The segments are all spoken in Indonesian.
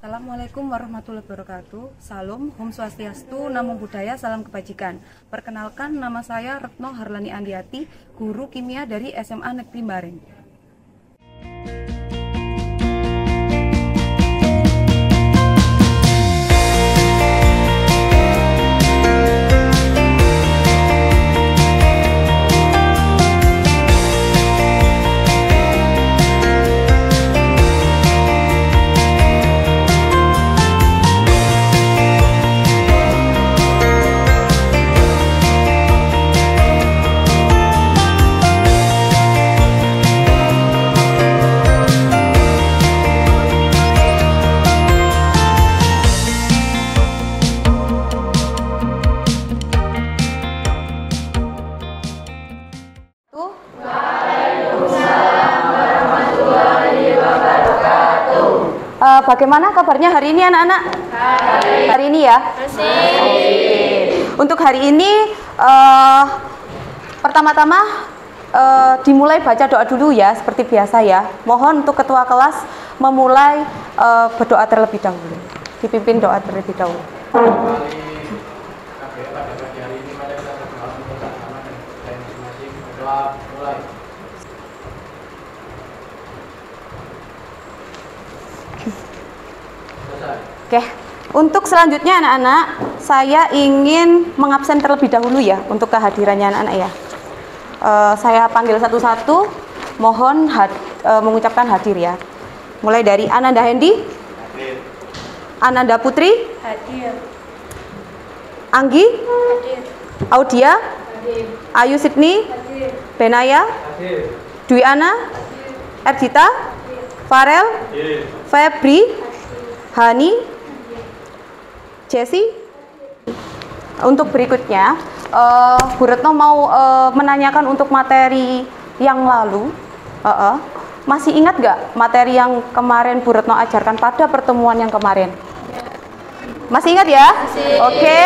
Assalamualaikum warahmatullahi wabarakatuh. Salam, Om Swastiastu, Namo Buddhaya, Salam Kebajikan. Perkenalkan, nama saya Retno Harlani Andiati, guru kimia dari SMA Negeri Bareng. Bagaimana kabarnya hari ini anak-anak? Hari ini ya? Untuk hari ini pertama-tama dimulai baca doa dulu ya, seperti biasa ya. Mohon untuk ketua kelas memulai berdoa terlebih dahulu. Dipimpin doa terlebih dahulu. Oke, untuk selanjutnya anak-anak, saya ingin mengabsen terlebih dahulu ya untuk kehadirannya anak-anak ya. Saya panggil satu-satu, mohon mengucapkan hadir ya. Mulai dari Ananda Hendi, hadir. Ananda Putri, hadir. Anggi, hadir. Audia, hadir. Ayu Sidney, hadir. Benaya, hadir. Dwi Ana, hadir. Erdita, hadir. Farel, hadir. Febri, hadir. Hani, Jesse. Untuk berikutnya, Bu Retno mau menanyakan untuk materi yang lalu. Masih ingat nggak materi yang kemarin Bu Retno ajarkan pada pertemuan yang kemarin? Masih ingat ya? Masih. Oke.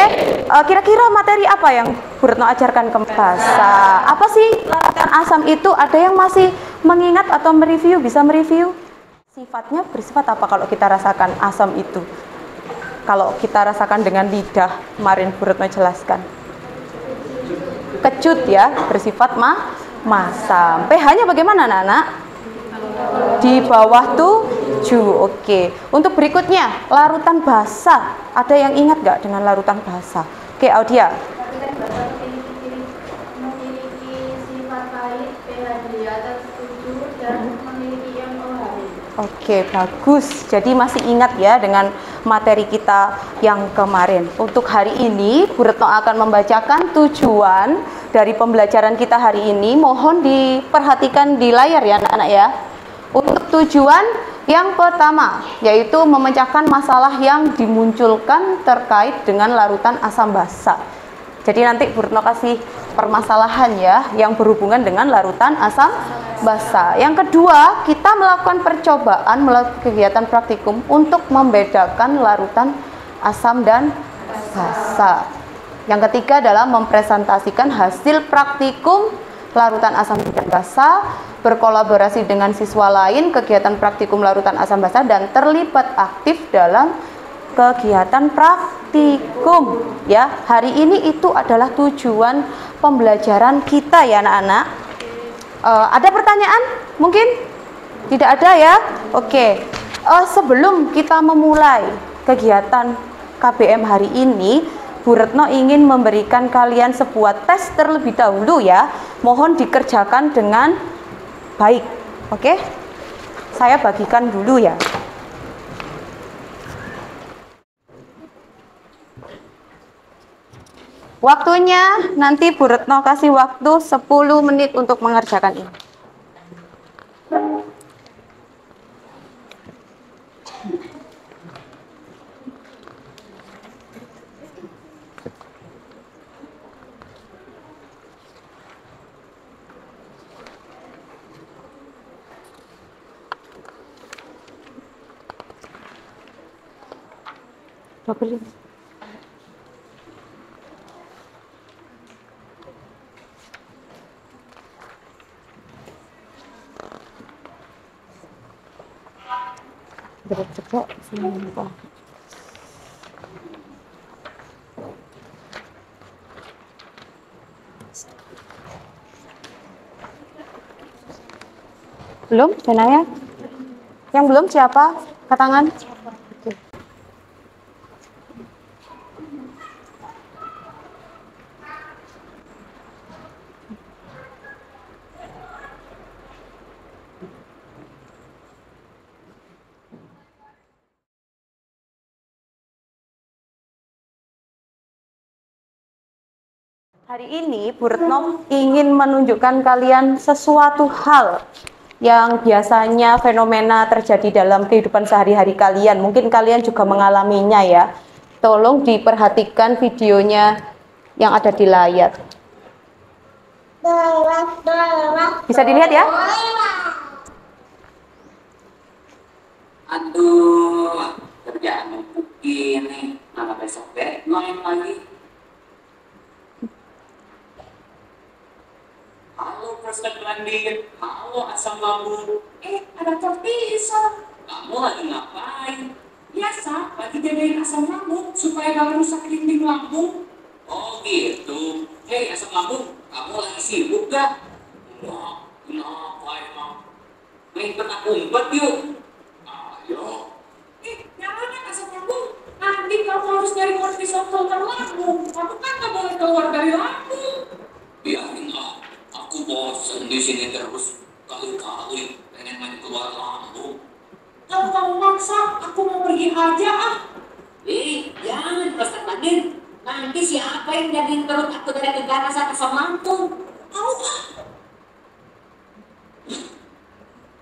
Kira-kira materi apa yang Bu Retno ajarkan ke bahasa? Apa sih larutan asam itu? Ada yang masih mengingat atau mereview? Bisa mereview? Sifatnya bersifat apa kalau kita rasakan asam itu? Kalau kita rasakan dengan lidah, kemarin Bu Retno jelaskan. Kecut ya, bersifat masam. pH-nya bagaimana anak-anak? Di bawah 7. Oke. Untuk berikutnya, larutan basa. Ada yang ingat nggak dengan larutan basa? Oke, Audia. Memiliki sifat pahit, pH di atas 7 dan memiliki pH. Oke, bagus. Jadi masih ingat ya dengan materi kita yang kemarin. Untuk hari ini, Bu Retno akan membacakan tujuan dari pembelajaran kita hari ini. Mohon diperhatikan di layar ya anak-anak ya. Untuk tujuan yang pertama, yaitu memecahkan masalah yang dimunculkan terkait dengan larutan asam basa. Jadi nanti Bu Retno kasih permasalahan ya yang berhubungan dengan larutan asam basa. Yang kedua, kita melakukan percobaan melalui kegiatan praktikum untuk membedakan larutan asam dan basa. Yang ketiga adalah mempresentasikan hasil praktikum larutan asam dan basa, berkolaborasi dengan siswa lain, kegiatan praktikum larutan asam basa, dan terlibat aktif dalam kegiatan praktikum ya. Hari ini itu adalah tujuan pembelajaran kita ya anak-anak. Ada pertanyaan? Mungkin tidak ada ya. Oke. Sebelum kita memulai kegiatan KBM hari ini, Bu Retno ingin memberikan kalian sebuah tes terlebih dahulu ya. Mohon dikerjakan dengan baik. Oke. Saya bagikan dulu ya. Waktunya nanti Bu Retno kasih waktu 10 menit untuk mengerjakan ini. Double. Cek Kok sumpah. Belum, benangnya? Yang belum siapa? Angkat tangan. Oke. Hari ini Bu Retno ingin menunjukkan kalian sesuatu hal yang biasanya fenomena terjadi dalam kehidupan sehari-hari kalian. Mungkin kalian juga mengalaminya ya. Tolong diperhatikan videonya yang ada di layar. Bisa dilihat ya? Aduh, kerjaan numpuk gini. Mana besok deadline lagi. Halo Presiden Landin, halo asam lambung. Ada terpisah. Kamu lagi ngapain? Biasa, lagi jagain asam lambung supaya gak rusak dinding lambung. Oh gitu. Hei asam lambung, kamu lagi sibuk gak? Kenapa emang? Main petak umpet yuk. Ayo. Jangan asam lambung. Nanti kamu harus nyari kortison filter lambung. Kamu kan gak boleh keluar dari lambung. Biarin lah. Aku bosan di sini terus. Kali-kali pengen main keluar lambung. Kalau kamu maksa, aku mau pergi aja ah. Jangan Ustaz Nadin. Nanti siapa yang jadiin perut aku dari negara rasa asam lambung? Tahu ah.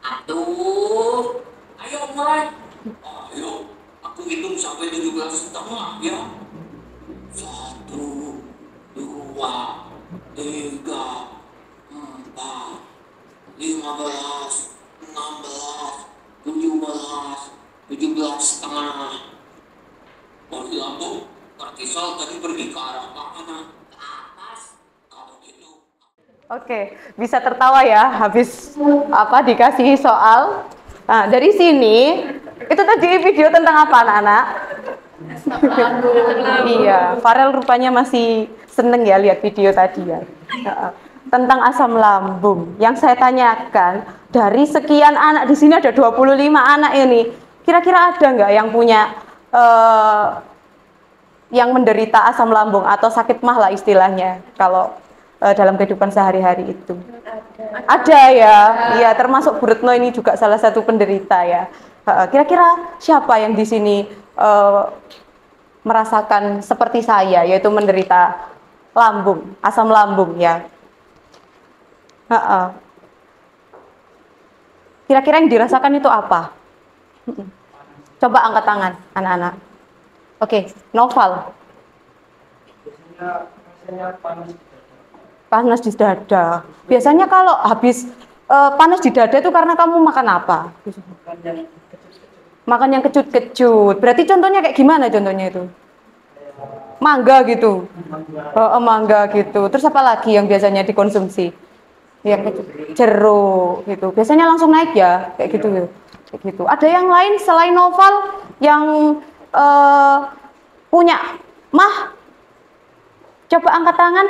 Aduh. Ayo mulai. Ayo, aku hitung sampai 17,5 ya. 1, 2, 3, 4, 15, 16, 17, 17,5. Bodi lambung, kortisol tadi pergi ke arah mana? Ke atas. Kalau gitu. Oke, bisa tertawa ya habis dikasih soal. Nah, dari sini itu tadi video tentang apa anak-anak? Iya, Farel rupanya masih seneng ya lihat video tadi ya. Tentang asam lambung. Yang saya tanyakan, dari sekian anak di sini ada 25 anak ini. Kira-kira ada nggak yang punya yang menderita asam lambung atau sakit mah lah istilahnya kalau dalam kehidupan sehari-hari itu? Ada ya, iya termasuk Bu Retno ini juga salah satu penderita ya. Kira-kira siapa yang di sini merasakan seperti saya, yaitu menderita asam lambung ya? Kira-kira yang dirasakan itu apa? Coba angkat tangan, anak-anak. Oke, Noval. Panas di dada. Biasanya kalau habis panas di dada itu karena kamu makan apa? Makan yang kecut-kecut. Berarti contohnya kayak gimana contohnya itu? Mangga gitu. Mangga gitu. Terus apa lagi yang biasanya dikonsumsi? Yang kecut, jeruk gitu. Biasanya langsung naik ya, kayak gitu ya. Kayak gitu. Ada yang lain selain Noval yang punya mah? Coba angkat tangan.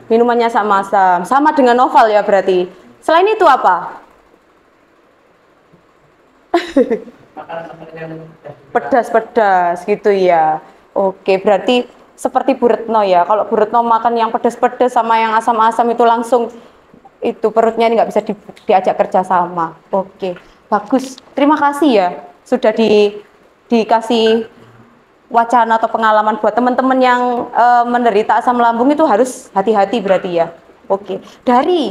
Minumannya asam-asam. Sama dengan Noval ya berarti. Selain itu apa? Pedas-pedas gitu ya. Oke, berarti seperti Bu Retno ya. Kalau Bu Retno makan yang pedas-pedas sama yang asam-asam itu langsung itu perutnya nggak bisa diajak kerja sama. Oke, bagus. Terima kasih ya sudah dikasih wacana atau pengalaman buat teman-teman yang menderita asam lambung itu harus hati-hati berarti ya. Oke, dari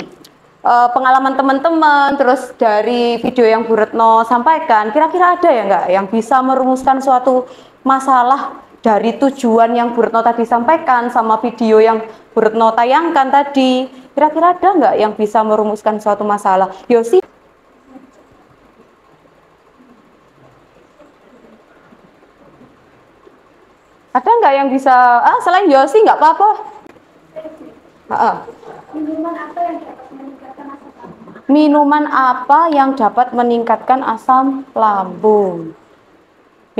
pengalaman teman-teman, terus dari video yang Bu Retno sampaikan, kira-kira ada ya nggak yang bisa merumuskan suatu masalah dari tujuan yang Bu Retno tadi sampaikan sama video yang Bu Retno tayangkan tadi? Kira-kira ada nggak yang bisa merumuskan suatu masalah? Yosi? Ada nggak yang bisa, selain Yosi nggak apa-apa. Minuman apa yang dapat meningkatkan asam lambung? Minuman apa yang dapat meningkatkan asam lambung?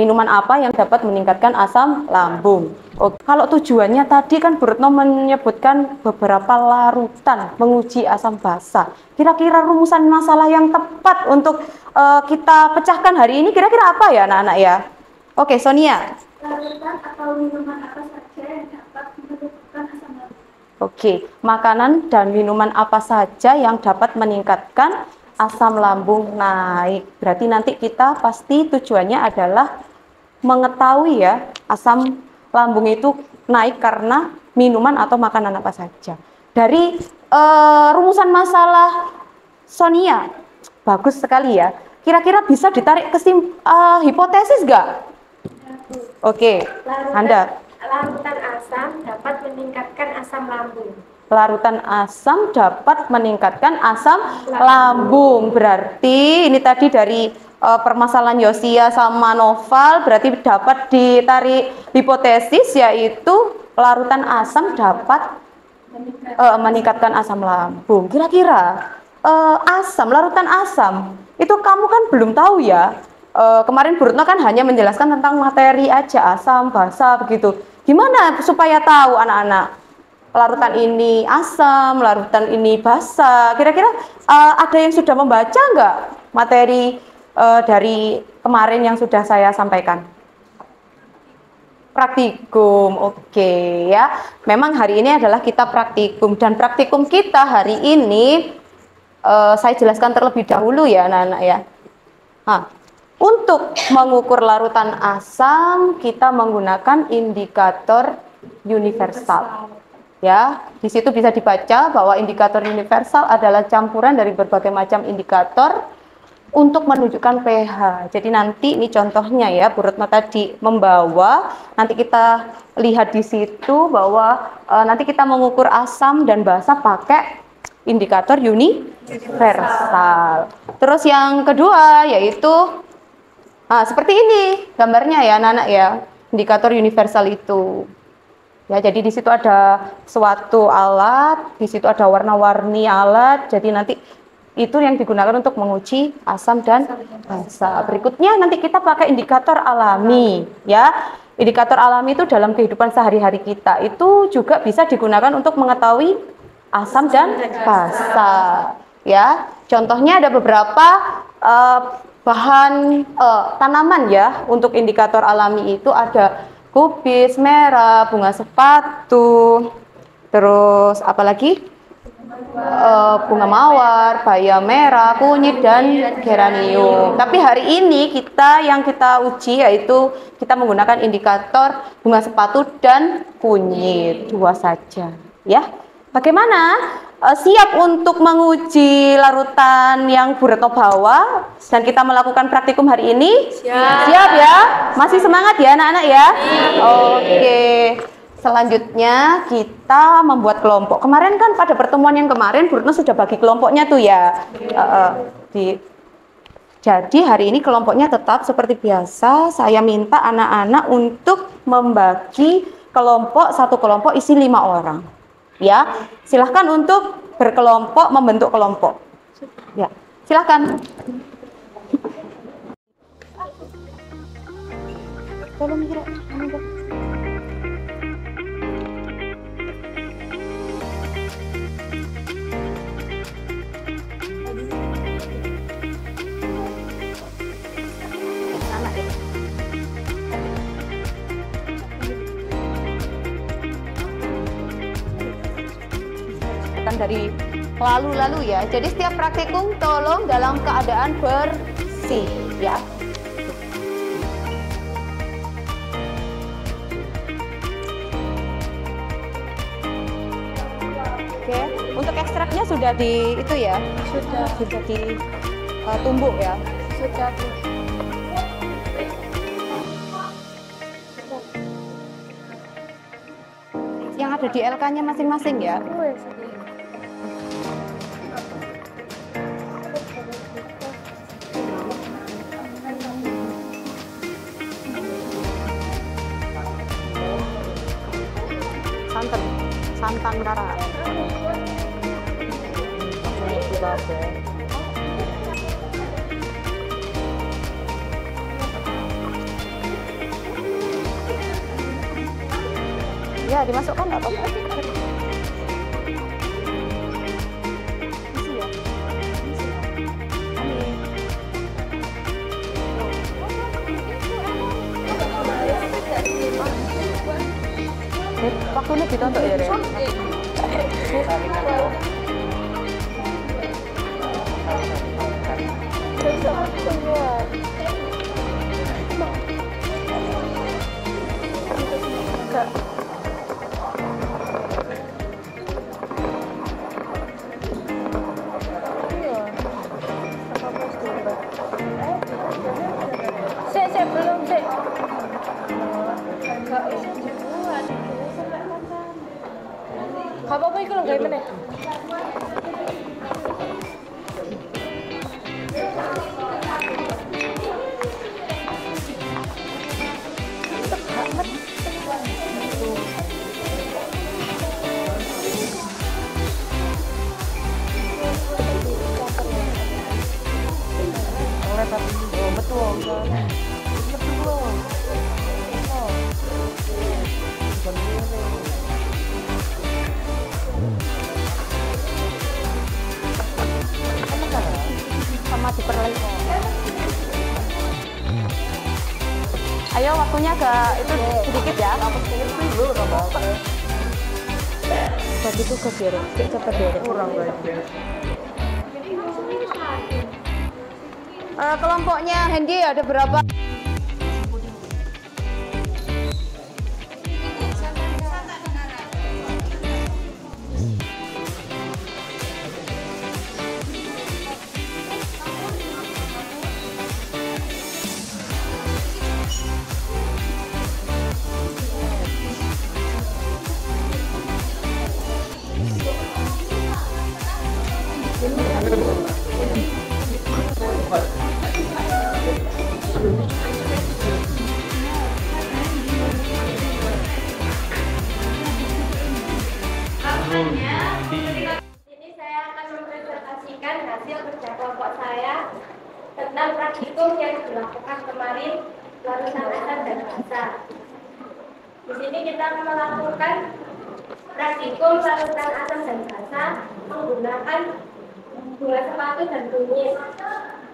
Minuman apa yang dapat meningkatkan asam lambung? Oke. Kalau tujuannya tadi kan Bu Retno menyebutkan beberapa larutan menguji asam basa. Kira-kira rumusan masalah yang tepat untuk kita pecahkan hari ini kira-kira apa ya anak-anak ya? Oke, Sonia. Larutan atau minuman apa saja yang dapat menurunkan asam lambung? Oke, makanan dan minuman apa saja yang dapat meningkatkan asam lambung naik. Berarti nanti kita pasti tujuannya adalah mengetahui ya asam lambung itu naik karena minuman atau makanan apa saja. Dari rumusan masalah Sonia, bagus sekali ya. Kira-kira bisa ditarik hipotesis nggak? Oke, Anda. Larutan asam dapat meningkatkan asam lambung. Larutan asam dapat meningkatkan asam lambung. Berarti ini tadi dari permasalahan Yosia sama Noval, berarti dapat ditarik hipotesis yaitu larutan asam dapat meningkatkan asam lambung. Kira-kira larutan asam itu kamu kan belum tahu ya. Kemarin Bu Retno kan hanya menjelaskan tentang materi aja, asam, basa begitu. Gimana supaya tahu anak-anak? Larutan ini asam, larutan ini basa. Kira-kira ada yang sudah membaca nggak materi dari kemarin yang sudah saya sampaikan? Praktikum, oke ya. Memang hari ini adalah kita praktikum dan praktikum kita hari ini saya jelaskan terlebih dahulu ya anak-anak ya. Untuk mengukur larutan asam kita menggunakan indikator universal. Ya, di situ bisa dibaca bahwa indikator universal adalah campuran dari berbagai macam indikator untuk menunjukkan pH. Jadi nanti ini contohnya ya, Bu Retno tadi membawa, nanti kita lihat di situ bahwa nanti kita mengukur asam dan basa pakai indikator universal. Terus yang kedua yaitu seperti ini gambarnya ya anak-anak ya, indikator universal itu. Ya, jadi di situ ada suatu alat, di situ ada warna-warni alat. Jadi nanti itu yang digunakan untuk menguji asam dan basa. Berikutnya nanti kita pakai indikator alami, ya. Indikator alami itu dalam kehidupan sehari-hari kita itu juga bisa digunakan untuk mengetahui asam dan basa. Ya, contohnya ada beberapa bahan tanaman ya. Untuk indikator alami itu ada kubis merah, bunga sepatu, terus apalagi bunga mawar, bayam merah, kunyit dan geranium. Tapi hari ini yang kita uji yaitu kita menggunakan indikator bunga sepatu dan kunyit, dua saja ya. Bagaimana? Siap untuk menguji larutan yang Bu Retno bawa dan kita melakukan praktikum hari ini? Siap ya? Masih semangat ya anak-anak ya? Oke. Selanjutnya kita membuat kelompok. Kemarin kan pada pertemuan yang kemarin Bu Retno sudah bagi kelompoknya tuh ya. Jadi hari ini kelompoknya tetap seperti biasa. Saya minta anak-anak untuk membagi kelompok, satu kelompok isi 5 orang. Ya, silahkan untuk berkelompok, membentuk kelompok. Ya, silahkan. Tolong kira. Dari lalu-lalu ya. Jadi setiap praktikum tolong dalam keadaan bersih ya. Oke, untuk ekstraknya sudah di itu ya. Sudah ditumbuk ya. Sudah. Yang ada di LK-nya masing-masing ya. Santan kara. Iya, dimasukkan nggak apa-apa. Isi ya. Isi ya. Amin. Waktunya ditonton ya, Re? Saya belum sih. Gak apa-apa itu loh, gimana? Sama diperlai. Ayo waktunya agak itu sedikit ya. Jadi itu kebiru, cepet deh. Kurang kelompoknya Hendy ada berapa? Ini saya akan mempresentasikan hasil kerja kelompok saya tentang praktikum yang dilakukan kemarin larutan asam dan basa. Di sini kita melakukan praktikum larutan asam dan basa menggunakan bunga sepatu dan kunyit.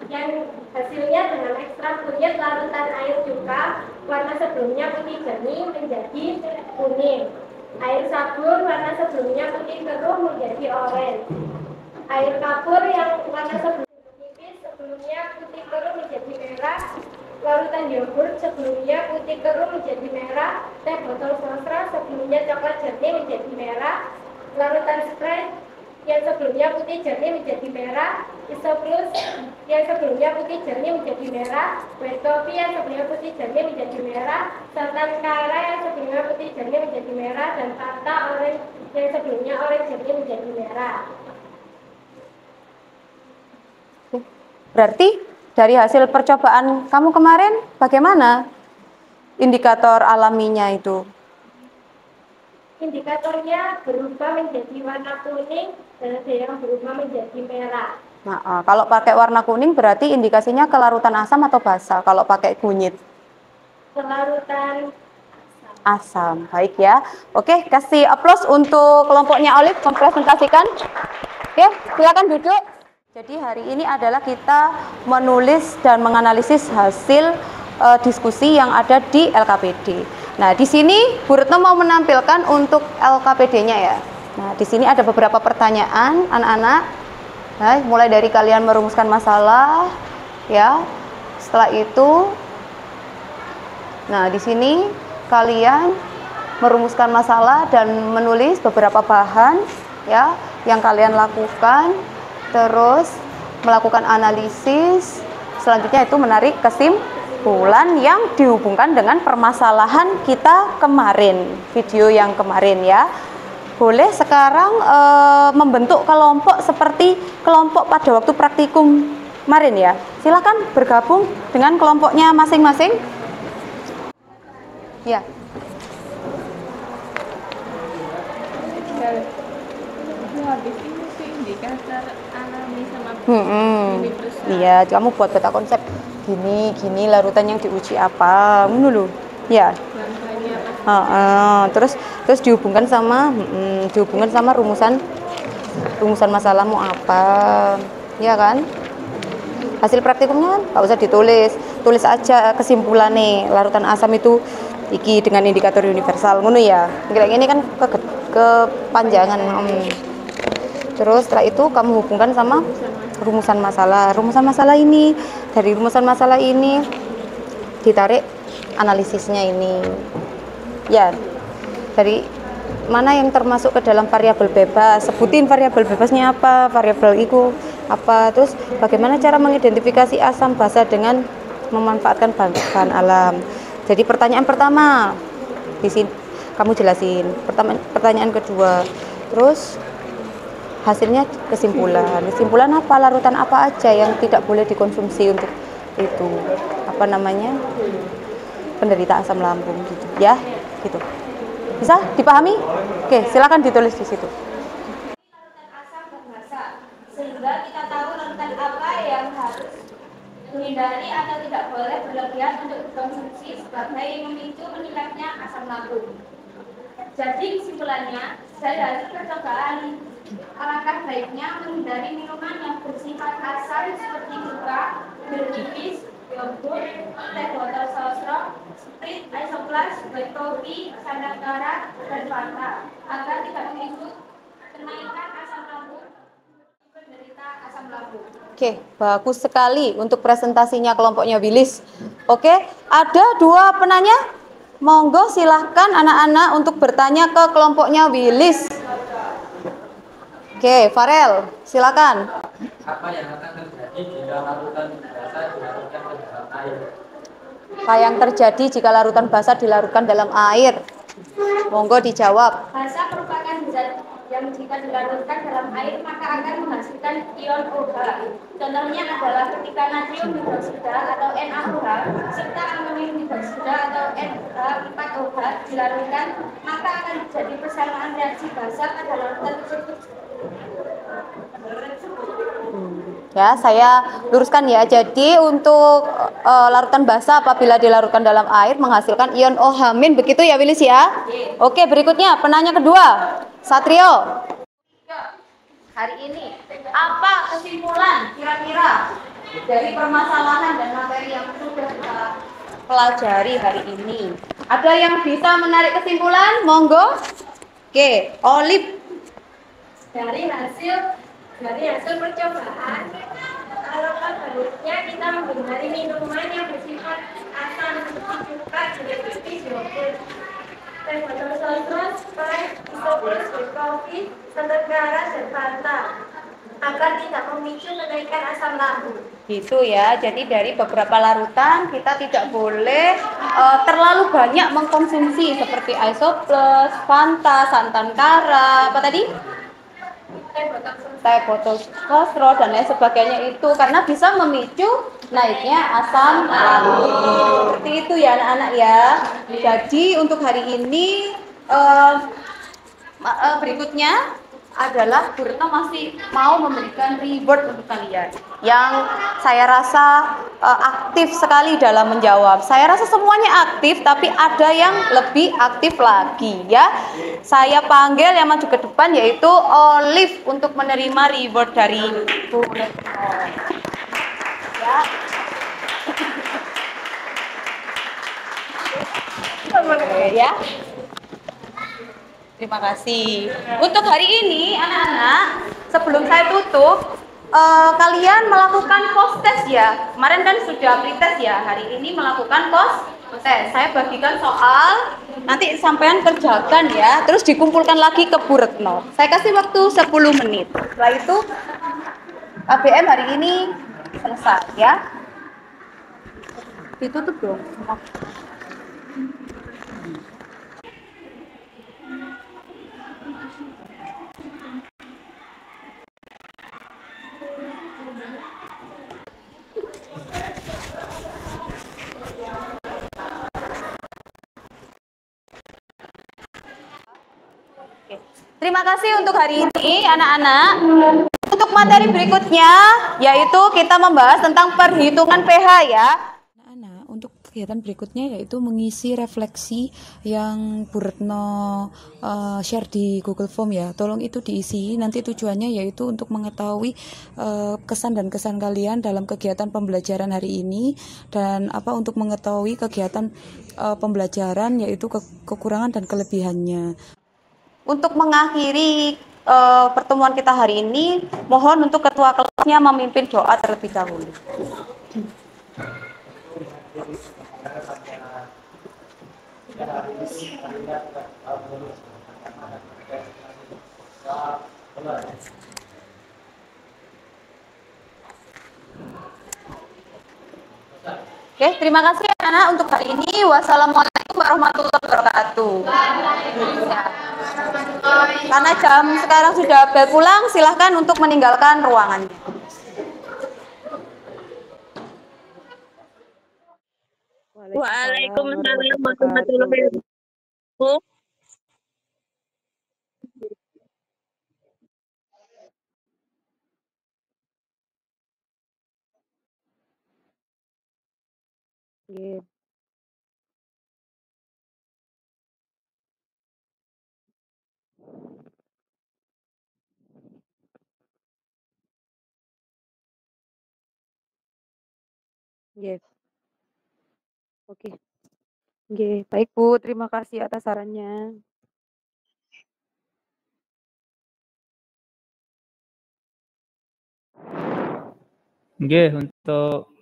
Yang hasilnya dengan ekstrak kunyit larutan air cuka warna sebelumnya putih jernih menjadi kuning. Air sabun warna sebelumnya putih keruh menjadi oranye. Air kapur yang warna sebelumnya nipis sebelumnya putih keruh menjadi merah. Larutan yogurt sebelumnya putih keruh menjadi merah. Teh botol sosro sebelumnya coklat jernih menjadi merah. Larutan Sprite yang sebelumnya putih jernih menjadi merah. Isoplus yang sebelumnya putih jernih menjadi merah. White coffee yang sebelumnya putih jernih menjadi merah. Santan kara yang sebelumnya putih jernih menjadi merah. Dan Fanta orange yang sebelumnya orange jernih menjadi merah. Berarti dari hasil percobaan kamu kemarin bagaimana indikator alaminya itu? Indikatornya berubah menjadi warna kuning dan ada yang berubah menjadi merah. Nah, kalau pakai warna kuning berarti indikasinya kelarutan asam atau basa. Kalau pakai kunyit? Kelarutan Asam. Baik ya. Oke, kasih aplaus untuk kelompoknya Olive mempresentasikan. Oke, silakan duduk. Jadi hari ini adalah kita menulis dan menganalisis hasil diskusi yang ada di LKPD. Nah, di sini Bu Retno mau menampilkan untuk LKPD-nya ya. Nah, di sini ada beberapa pertanyaan anak-anak. Nah, mulai dari kalian merumuskan masalah, ya. Setelah itu, nah di sini kalian merumuskan masalah dan menulis beberapa bahan, ya, yang kalian lakukan. Terus melakukan analisis. Selanjutnya itu menarik kesimpulan yang dihubungkan dengan permasalahan kita kemarin, video yang kemarin ya. Boleh sekarang membentuk kelompok seperti kelompok pada waktu praktikum kemarin ya. Silakan bergabung dengan kelompoknya masing-masing. Ya. Habis ini sih indikator alami sama universal. Iya, kamu buat peta konsep gini larutan yang diuji apa, ngono lho. Ya. Bahannya apa? Terus dihubungkan sama rumusan masalahmu apa, ya kan? Hasil praktikumnya kan nggak usah ditulis, tulis aja kesimpulan nih, larutan asam itu iki dengan indikator universal, ngono ya. Kayak gini kan kepanjangan. Terus setelah itu kamu hubungkan sama rumusan masalah. Dari rumusan masalah ini ditarik analisisnya ini. Ya, dari mana yang termasuk ke dalam variabel bebas, sebutin variabel bebasnya apa, variabel itu apa, terus bagaimana cara mengidentifikasi asam basa dengan memanfaatkan bahan alam. Jadi pertanyaan pertama di sini kamu jelasin, pertanyaan kedua, terus hasilnya kesimpulan apa, larutan apa aja yang tidak boleh dikonsumsi untuk itu apa namanya, penderita asam lambung gitu ya, gitu. Bisa dipahami? Oke, silakan ditulis di situ. Larutan asam dan basa, sehingga kita tahu larutan apa yang harus dihindari atau tidak boleh berlebihan untuk dikonsumsi sebagai memicu meningkatnya asam lambung. Jadi kesimpulannya, dari hasil percobaan, alangkah baiknya menghindari minuman yang bersifat asam seperti buka, bir tipis, yogurt, teh botol sosro, Sprite, Isoplas, black coffee, Sanakara, dan Fanta agar tidak memicu kenaikan asam lambung penderita asam lambung. Oke, bagus sekali untuk presentasinya kelompoknya Willis. Oke, ada 2 penanya. Monggo silahkan anak-anak untuk bertanya ke kelompoknya Willis. Oke, Farel, silakan. Apa yang akan terjadi jika larutan basa dilarutkan ke dalam air? Apa yang terjadi jika larutan basa dilarutkan dalam air? Monggo dijawab. Basa merupakan zat yang jika dilarutkan dalam air maka akan menghasilkan ion OH. Contohnya adalah ketika natrium hidroksida atau NaOH serta amonium hidroksida atau NH4OH dilarutkan, maka akan terjadi persamaan reaksi basa pada larutan tersebut. Ya, saya luruskan ya. Jadi untuk larutan basa apabila dilarutkan dalam air menghasilkan ion OH-, begitu ya Willis ya? Oke, berikutnya penanya kedua, Satrio. Hari ini apa kesimpulan kira-kira dari permasalahan dan materi yang sudah kita pelajari hari ini? Ada yang bisa menarik kesimpulan? Monggo. Oke, Olive. Dari hasil percobaan, kalau sebaliknya kita menghindari minuman yang bersifat asam seperti buka, tipis, yogurt, teh botol sosro, Sprite, Isoplas, black coffee, Sanakara, dan Fanta agar tidak memicu kenaikan asam lambung. Gitu ya. Jadi dari beberapa larutan kita tidak boleh terlalu banyak mengkonsumsi seperti Isoplas, Fanta, Sanakara, apa tadi? Teh botol sosro dan lain sebagainya itu, karena bisa memicu naiknya asam lambung. Seperti itu ya anak-anak ya. Jadi untuk hari ini berikutnya adalah Bu Retno masih mau memberikan reward untuk kalian yang saya rasa aktif sekali dalam menjawab. Saya rasa semuanya aktif, tapi ada yang lebih aktif lagi ya. Saya panggil yang maju ke depan yaitu Olive untuk menerima reward dari Bu Retno. Ya. Terima kasih. Untuk hari ini anak-anak, sebelum saya tutup, kalian melakukan post test ya. Kemarin kan sudah pretest ya. Hari ini melakukan post test. Saya bagikan soal, nanti sampean kerjakan ya. Terus dikumpulkan lagi ke Bu Retno. Saya kasih waktu 10 menit. Setelah itu ABM hari ini selesai ya. Ditutup dong. Terima kasih untuk hari ini anak-anak. Untuk materi berikutnya yaitu kita membahas tentang perhitungan pH ya. Anak-anak, untuk kegiatan berikutnya yaitu mengisi refleksi yang Bu Retno share di Google Form ya. Tolong itu diisi. Nanti tujuannya yaitu untuk mengetahui kesan dan kesan kalian dalam kegiatan pembelajaran hari ini, dan untuk mengetahui kegiatan pembelajaran yaitu kekurangan dan kelebihannya. Untuk mengakhiri pertemuan kita hari ini, mohon untuk ketua kelasnya memimpin doa terlebih dahulu. Oke, terima kasih anak untuk hari ini. Wassalamualaikum warahmatullahi wabarakatuh. Karena jam sekarang sudah bel pulang, silahkan untuk meninggalkan ruangannya. Waalaikumsalam warahmatullahi wabarakatuh. Yeah. Yes. Oke. Okay. Baik Bu, terima kasih atas sarannya. Untuk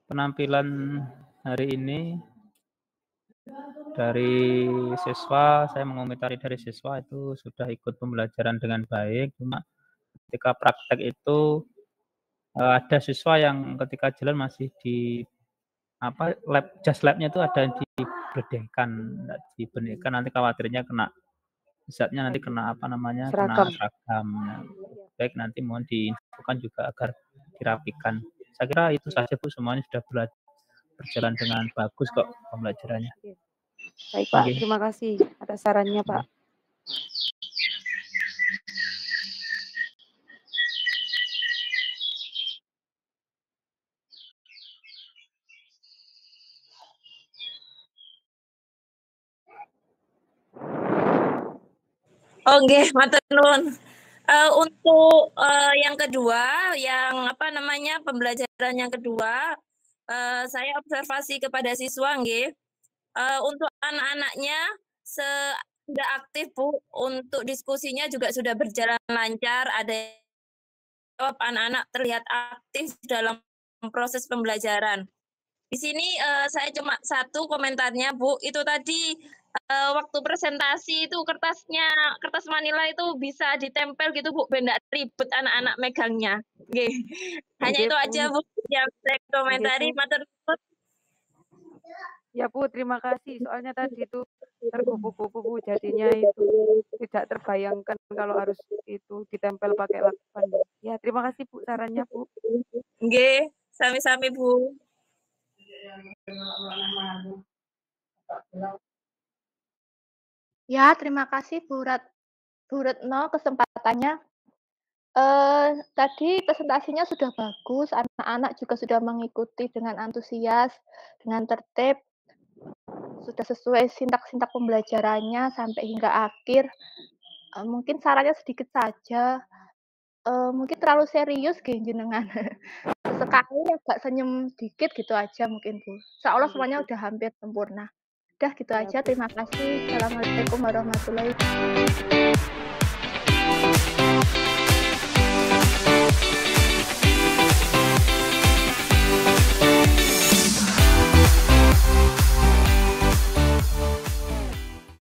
penampilan hari ini dari siswa, saya mengomentari dari siswa itu sudah ikut pembelajaran dengan baik. Cuma ketika praktek itu ada siswa yang ketika jalan masih di labnya itu ada diberikan, nanti khawatirnya kena zatnya, nanti kena seragam. Baik, nanti mohon diinfokan juga agar dirapikan. Saya kira itu saja Bu, semuanya sudah berjalan dengan bagus kok pembelajarannya. Baik Pak, terima kasih atas sarannya Pak. Oke, matur nuwun. Untuk yang kedua, pembelajaran yang kedua, saya observasi kepada siswa, nggih. Untuk anak-anaknya sudah aktif Bu, untuk diskusinya juga sudah berjalan lancar. Ada anak-anak terlihat aktif dalam proses pembelajaran. Di sini saya cuma satu komentarnya Bu, itu tadi waktu presentasi itu kertas manila itu bisa ditempel gitu Bu, biar nggak ribet anak-anak megangnya. Oke. Hanya itu aja Bu yang saya komentari. Matur nuwun. Ya Bu, terima kasih. Soalnya tadi itu terkupu-kupu Bu, jadinya itu tidak terbayangkan kalau harus itu ditempel pakai lakban. Ya, terima kasih Bu sarannya Bu. Nggih, sami-sami Bu. Ya, terima kasih Bu Retno kesempatannya. Tadi presentasinya sudah bagus, anak-anak juga sudah mengikuti dengan antusias, dengan tertib, sudah sesuai sintak-sintak pembelajarannya sampai hingga akhir. Mungkin sarannya sedikit saja, mungkin terlalu serius jenengan. Sekali agak senyum dikit gitu aja mungkin Bu. Insya Allah semuanya udah hampir sempurna. Udah gitu aja, terima kasih. Assalamualaikum warahmatullahi wabarakatuh.